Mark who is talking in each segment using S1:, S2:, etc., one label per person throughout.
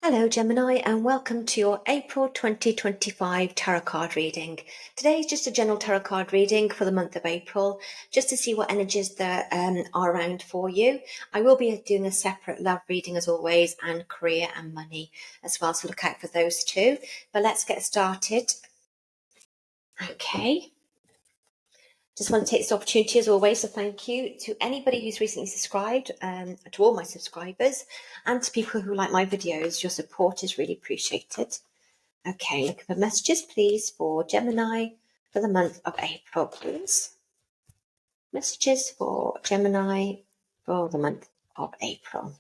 S1: Hello Gemini and welcome to your April 2025 tarot card reading. Today is just a general tarot card reading for the month of April, just to see what energies there are around for you. I will be doing a separate love reading as always, and career and money as well, so look out for those too. But let's get started. Okay. Just want to take this opportunity as always to thank you to anybody who's recently subscribed, to all my subscribers, and to people who like my videos. Your support is really appreciated. Okay, look for messages, please, for Gemini for the month of April, please. Messages for Gemini for the month of April.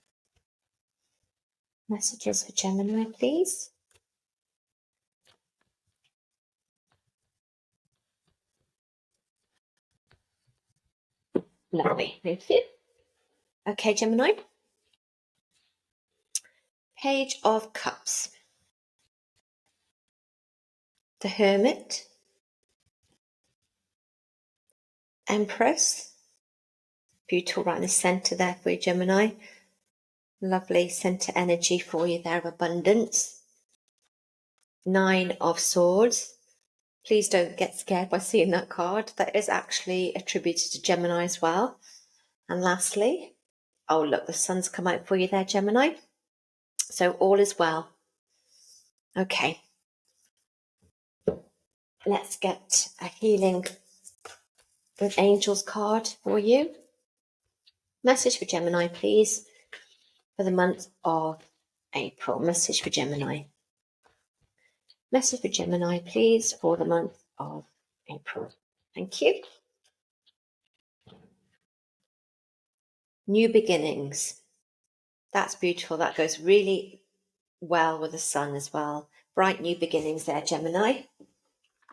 S1: Messages for Gemini, please. Lovely, thank you. Okay, Gemini. Page of Cups. The Hermit. Empress. Beautiful right in the centre there for you, Gemini. Lovely centre energy for you there of abundance. 9 of Swords. Please don't get scared by seeing that card. That is actually attributed to Gemini as well. And lastly, oh look, the sun's come out for you there, Gemini. So all is well. Okay. Let's get a healing with angels card for you. Message for Gemini, please, for the month of April. Message for Gemini. Message for Gemini, please, for the month of April. Thank you. New beginnings. That's beautiful. That goes really well with the sun as well. Bright new beginnings there, Gemini.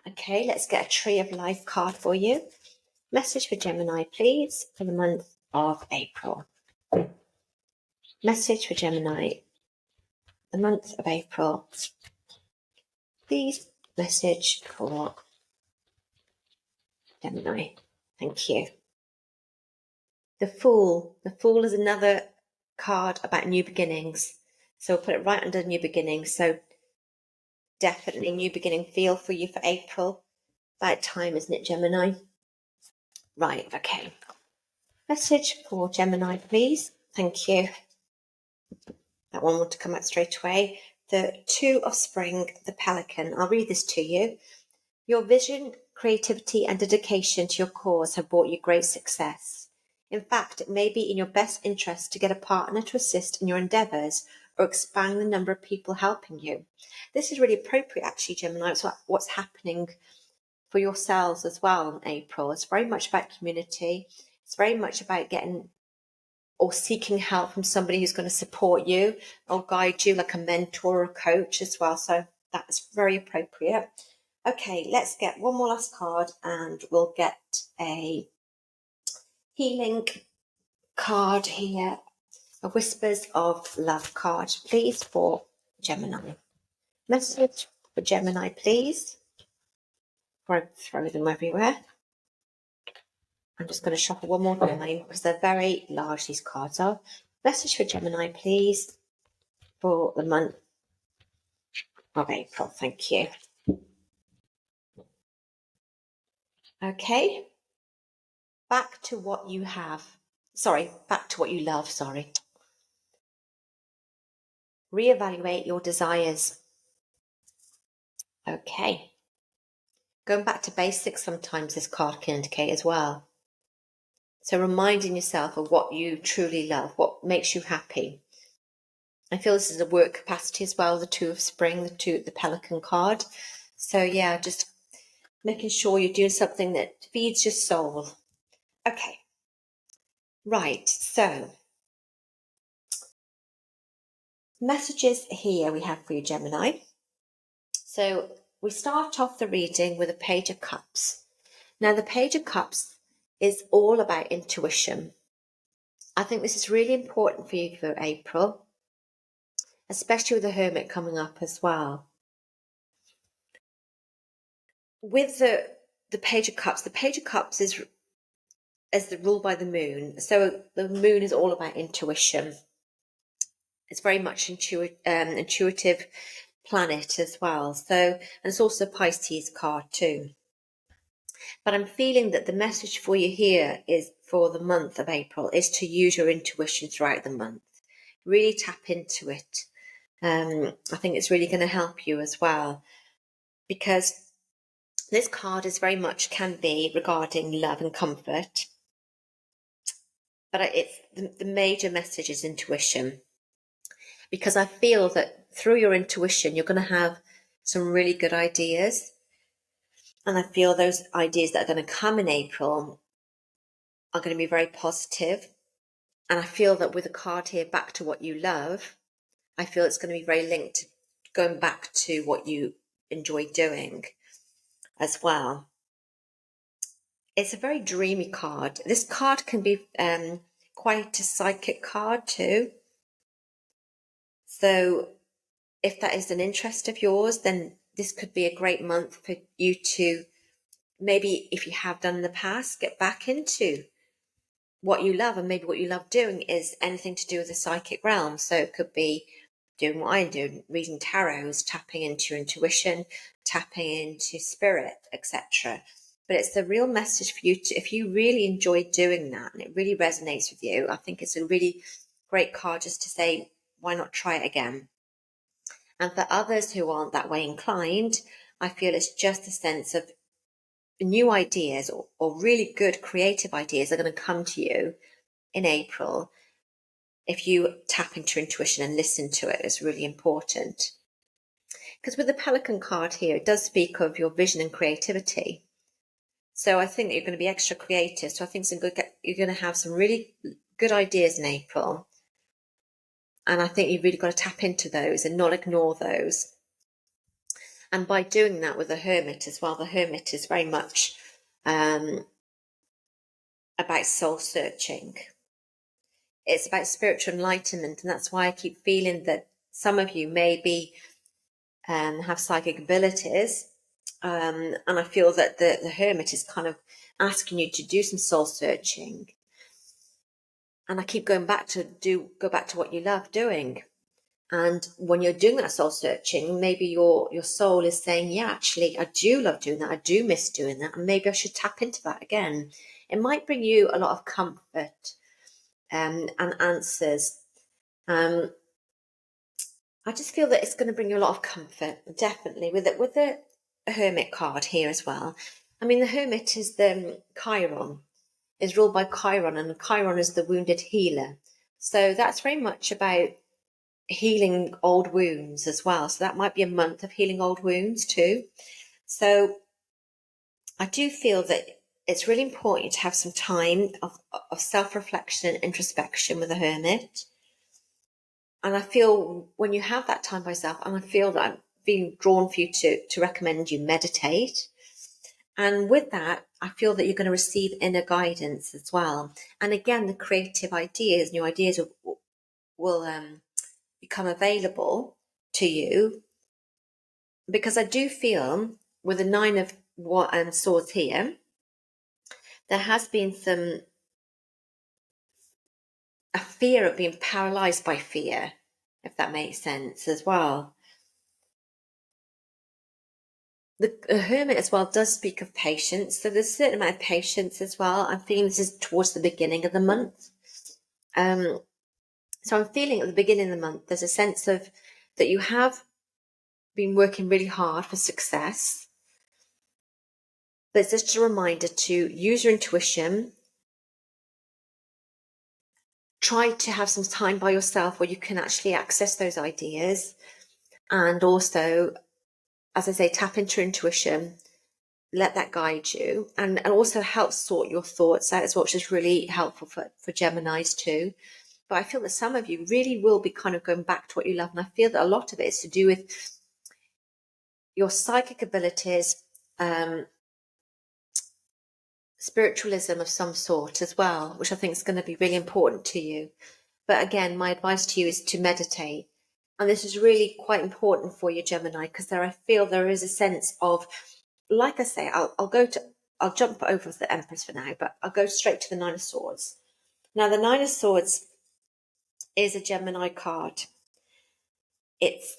S1: Okay, let's get a Tree of Life card for you. Message for Gemini, please, for the month of April. Message for Gemini, the month of April. Please message for Gemini. Thank you. The Fool. The Fool is another card about new beginnings. So we'll put it right under new beginnings. So definitely new beginning feel for you for April. About time, isn't it, Gemini? Right, okay. Message for Gemini, please. Thank you. That one want to come out straight away. The Two of Spring, the Pelican. I'll read this to you. Your vision, creativity, and dedication to your cause have brought you great success. In fact, it may be in your best interest to get a partner to assist in your endeavours or expand the number of people helping you. This is really appropriate, actually, Gemini. It's what's happening for yourselves as well in April. It's very much about community. It's very much about getting or seeking help from somebody who's going to support you or guide you, like a mentor or a coach as well. So that's very appropriate. Okay, let's get one more last card and we'll get a healing card here. A Whispers of Love card, please, for Gemini. Message for Gemini, please. Before I throw them everywhere. I'm just going to shuffle one more time because they're very large, these cards are. Message for Gemini, please, for the month of April. Thank you. Okay. Back to what you have. Back to what you love, Reevaluate your desires. Okay. Going back to basics sometimes this card can indicate as well. So reminding yourself of what you truly love, what makes you happy. I feel this is a work capacity as well, the Two of Spring, the Pelican card. So yeah, just making sure you're doing something that feeds your soul. Okay. Right, so messages here we have for you, Gemini. So we start off the reading with a Page of Cups. Now the Page of Cups is all about intuition. I think this is really important for you for April, especially with the Hermit coming up as well. With the Page of Cups is the rule by the moon. So the moon is all about intuition. It's very much intuitive planet as well. So, and it's also a Pisces card too. But I'm feeling that the message for you here is for the month of April is to use your intuition throughout the month. Really tap into it. I think it's really going to help you as well, because this card is very much can be regarding love and comfort. But it's the major message is intuition, because I feel that through your intuition, you're going to have some really good ideas. And I feel those ideas that are going to come in April are going to be very positive. And I feel that with the card here, back to what you love, I feel it's going to be very linked to going back to what you enjoy doing as well. It's a very dreamy card. This card can be quite a psychic card too. So if that is an interest of yours, then this could be a great month for you to, maybe if you have done in the past, get back into what you love. And maybe what you love doing is anything to do with the psychic realm. So it could be doing what I do, reading tarots, tapping into your intuition, tapping into spirit, etc. But it's the real message for you to, if you really enjoy doing that and it really resonates with you, I think it's a really great card just to say, why not try it again? And for others who aren't that way inclined, I feel it's just a sense of new ideas or really good creative ideas are going to come to you in April. If you tap into your intuition and listen to it, it's really important. Because with the Pelican card here, it does speak of your vision and creativity. So I think that you're going to be extra creative. So I think you're going to have some really good ideas in April. And I think you've really got to tap into those and not ignore those. And by doing that with the Hermit as well, the Hermit is very much about soul searching. It's about spiritual enlightenment. And that's why I keep feeling that some of you maybe have psychic abilities. And I feel that the Hermit is kind of asking you to do some soul searching. And I keep going back to go back to what you love doing. And when you're doing that soul searching, maybe your soul is saying, yeah, actually, I do love doing that. I do miss doing that. And maybe I should tap into that again. It might bring you a lot of comfort and answers. I just feel that it's going to bring you a lot of comfort, definitely, with the Hermit card here as well. I mean, the Hermit is the Chiron, is ruled by Chiron, and Chiron is the wounded healer. So that's very much about healing old wounds as well. So that might be a month of healing old wounds too. So I do feel that it's really important to have some time of self-reflection and introspection with the Hermit. And I feel when you have that time by yourself, and I feel that I'm being drawn for you to recommend you meditate. And with that, I feel that you're going to receive inner guidance as well. And again, the creative ideas, new ideas will become available to you, because I do feel with the Nine of Swords here, there has been a fear of being paralyzed by fear, if that makes sense as well. The Hermit as well does speak of patience, so there's a certain amount of patience as well. I'm feeling this is towards the beginning of the month. So I'm feeling at the beginning of the month, there's a sense of that you have been working really hard for success. But it's just a reminder to use your intuition. Try to have some time by yourself where you can actually access those ideas. And also, as I say, tap into your intuition. Let that guide you, and also help sort your thoughts out as well, which is really helpful for Geminis too. But I feel that some of you really will be kind of going back to what you love. And I feel that a lot of it is to do with your psychic abilities, spiritualism of some sort as well, which I think is going to be really important to you. But again, my advice to you is to meditate. And this is really quite important for you, Gemini, because I feel there is a sense of, like I say, I'll jump over the Empress for now, but I'll go straight to the Nine of Swords. Now, the Nine of Swords is a Gemini card. it's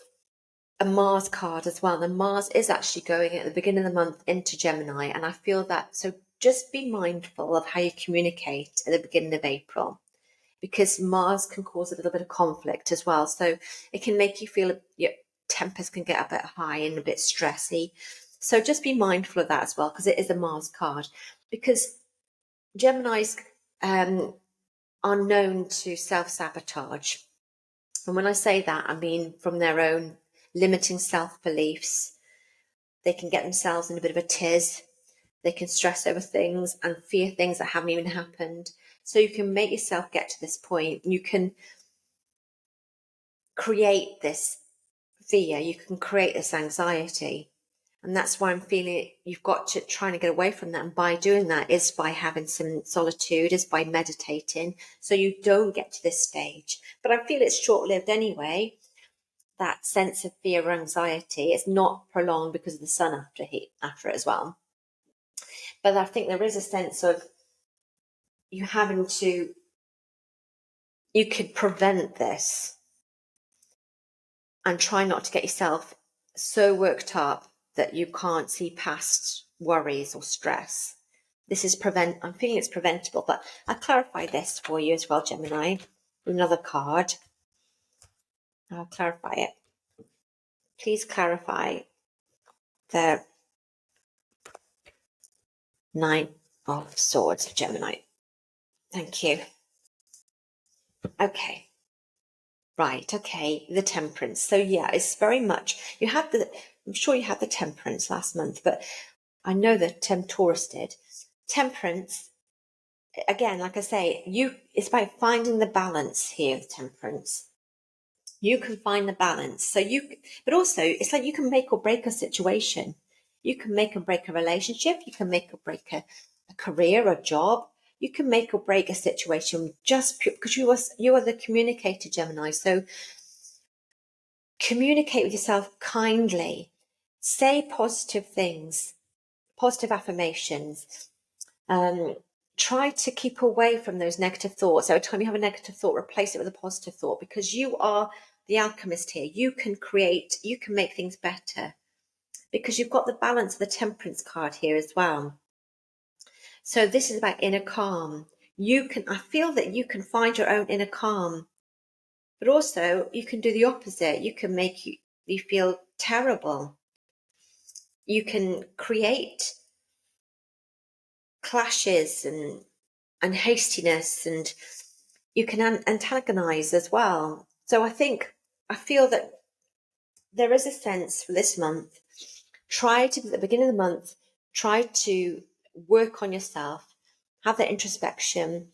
S1: a Mars card as well. And Mars is actually going at the beginning of the month into Gemini. And I feel that, so just be mindful of how you communicate at the beginning of April, because Mars can cause a little bit of conflict as well. So it can make you feel your tempers can get a bit high and a bit stressy. So just be mindful of that as well, because it is a Mars card. Because Geminis are known to self-sabotage. And when I say that, I mean from their own limiting self-beliefs. They can get themselves in a bit of a tiz. They can stress over things and fear things that haven't even happened. So you can make yourself get to this point. You can create this fear. You can create this anxiety. And that's why I'm feeling you've got to try to get away from that. And by doing that is by having some solitude, is by meditating, so you don't get to this stage. But I feel it's short-lived anyway, that sense of fear or anxiety. It's not prolonged because of the sun after it as well. But I think there is a sense of you having to, you could prevent this and try not to get yourself so worked up that you can't see past worries or stress. I'm feeling it's preventable, but I'll clarify this for you as well, Gemini. Another card. I'll clarify it. Please clarify the Nine of Swords, Gemini. Thank you. Okay. Right, okay, the Temperance. So yeah, it's very much, I'm sure you had the Temperance last month, but I know that Taurus did. Temperance, again, like I say, it's about finding the balance here with Temperance. You can find the balance. But also it's like you can make or break a situation. You can make or break a relationship. You can make or break a career, a job. You can make or break a situation just because you are the communicator, Gemini. So communicate with yourself kindly. Say positive things, positive affirmations. Try to keep away from those negative thoughts. Every time you have a negative thought, replace it with a positive thought, because you are the alchemist here. You can make things better, because you've got the balance of the Temperance card here as well. So this is about inner calm. I feel that you can find your own inner calm, but also you can do the opposite. You can make you feel terrible. You can create clashes and hastiness, and you can antagonize as well. So I feel that there is a sense for this month. At the beginning of the month, try to work on yourself, have that introspection,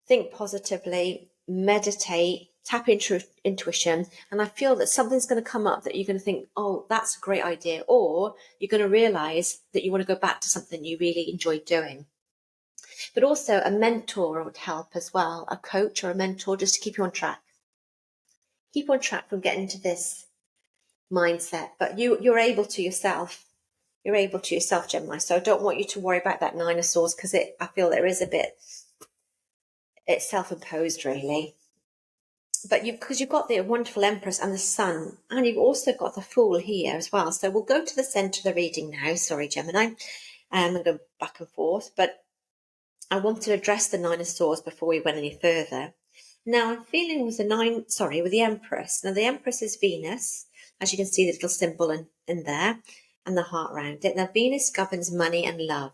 S1: think positively, meditate, tap into intuition. And I feel that something's going to come up that you're going to think, oh, that's a great idea. Or you're going to realize that you want to go back to something you really enjoyed doing. But also a mentor would help as well, a coach or a mentor, just to keep you on track. Keep on track from getting into this mindset. But you're able to yourself. You're able to yourself, Gemini. So I don't want you to worry about that Nine of Swords, because I feel there is it's self-imposed really. But because you've got the wonderful Empress and the Sun, and you've also got the Fool here as well. So we'll go to the centre of the reading now. Sorry, Gemini. I'm going back and forth, but I wanted to address the Nine of Swords before we went any further. Now I'm feeling with the Empress. Now the Empress is Venus, as you can see the little symbol in there, and the heart around it. Now Venus governs money and love.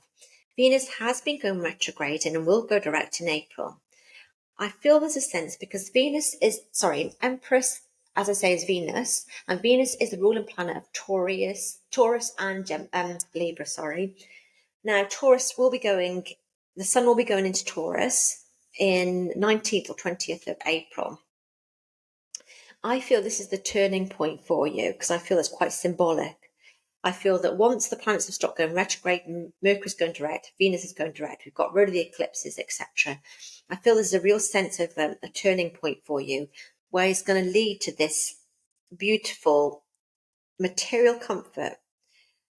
S1: Venus has been going retrograde and will go direct in April. I feel there's a sense because Empress, as I say, is Venus, and Venus is the ruling planet of Taurus and Libra. Now Taurus the Sun will be going into Taurus in 19th or 20th of April. I feel this is the turning point for you, because I feel it's quite symbolic. I feel that once the planets have stopped going retrograde, Mercury's going direct, Venus is going direct, we've got rid of the eclipses, etc. I feel there's a real sense of a turning point for you, where it's going to lead to this beautiful material comfort.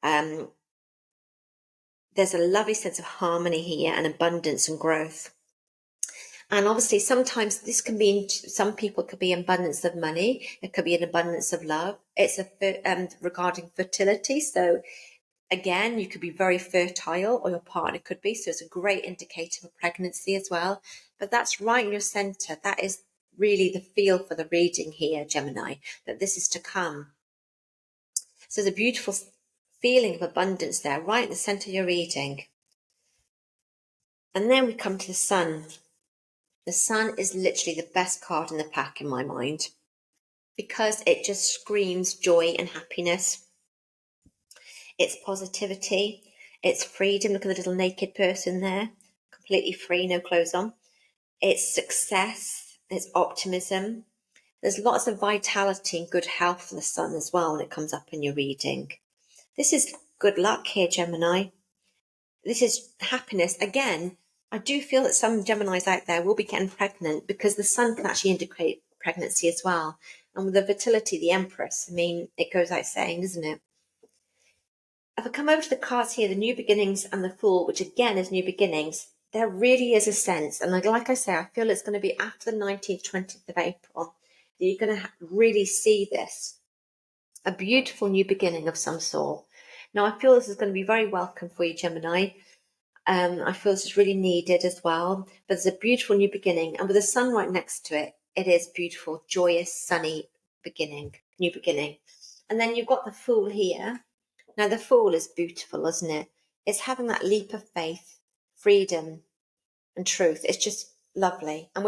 S1: There's a lovely sense of harmony here and abundance and growth. And obviously, sometimes this can be, some people could be abundance of money. It could be an abundance of love. It's regarding fertility. So again, you could be very fertile, or your partner could be. So it's a great indicator of pregnancy as well. But that's right in your center. That is really the feel for the reading here, Gemini, that this is to come. So there's a beautiful feeling of abundance there, right in the center of your reading. And then we come to the Sun. The Sun is literally the best card in the pack in my mind, because it just screams joy and happiness. It's positivity. It's freedom. Look at the little naked person there, completely free, no clothes on. It's success. It's optimism. There's lots of vitality and good health for the Sun as well when it comes up in your reading. This is good luck here, Gemini. This is happiness. Again, I do feel that some Geminis out there will be getting pregnant, because the Sun can actually indicate pregnancy as well. And with the fertility, the Empress, I mean, it goes out saying, doesn't it? If I come over to the cards here, the New Beginnings and the Fool, which again is New Beginnings, there really is a sense, and like I say, I feel it's going to be after the 19th, 20th of April, that you're going to really see this. A beautiful new beginning of some sort. Now, I feel this is going to be very welcome for you, Gemini. I feel this is really needed as well. But there's a beautiful new beginning, and with the Sun right next to it, it is beautiful, joyous, sunny beginning, new beginning. And then you've got the Fool here. Now, the Fool is beautiful, isn't it? It's having that leap of faith, freedom, and truth. It's just lovely. And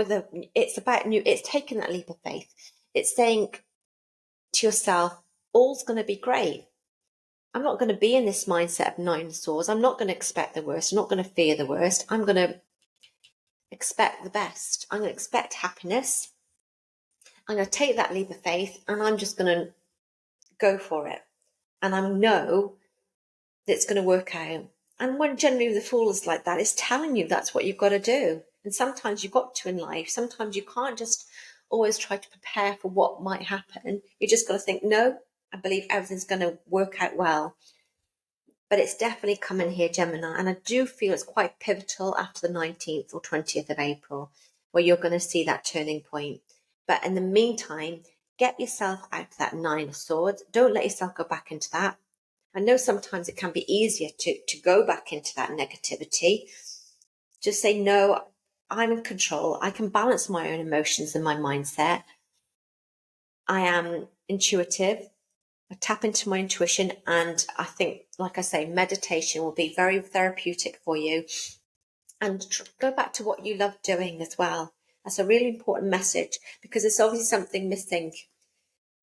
S1: it's about it's taking that leap of faith. It's saying to yourself, all's going to be great. I'm not going to be in this mindset of 9 of Swords. I'm not going to expect the worst. I'm not going to fear the worst. I'm going to expect the best. I'm going to expect happiness. I'm going to take that leap of faith, and I'm just going to go for it. And I know that it's going to work out. And when generally the Fool is like that, it's telling you that's what you've got to do. And sometimes you've got to in life. Sometimes you can't just always try to prepare for what might happen. You just got to think, no, I believe everything's going to work out well. But it's definitely coming here, Gemini. And I do feel it's quite pivotal after the 19th or 20th of April, where you're going to see that turning point. But in the meantime, get yourself out of that 9 of Swords. Don't let yourself go back into that. I know sometimes it can be easier to go back into that negativity. Just say, no, I'm in control. I can balance my own emotions and my mindset. I am intuitive. I tap into my intuition, and I think, like I say, meditation will be very therapeutic for you. And go back to what you love doing as well. That's a really important message, because there's obviously something missing,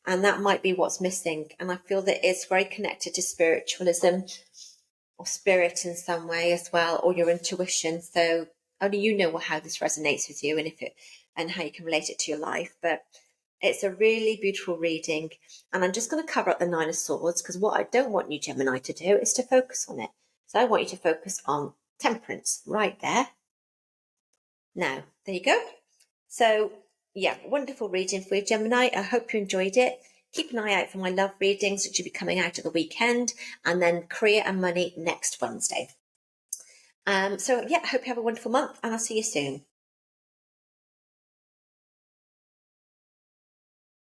S1: and that might be what's missing. And I feel that it's very connected to spiritualism or spirit in some way as well, or your intuition. So only you know how this resonates with you, and how you can relate it to your life. But it's a really beautiful reading. And I'm just going to cover up the 9 of Swords, because what I don't want you, Gemini, to do is to focus on it. So I want you to focus on Temperance right there. Now, there you go. So, yeah, wonderful reading for you, Gemini. I hope you enjoyed it. Keep an eye out for my love readings, which should be coming out at the weekend, and then Career and Money next Wednesday. So, yeah, I hope you have a wonderful month, and I'll see you soon.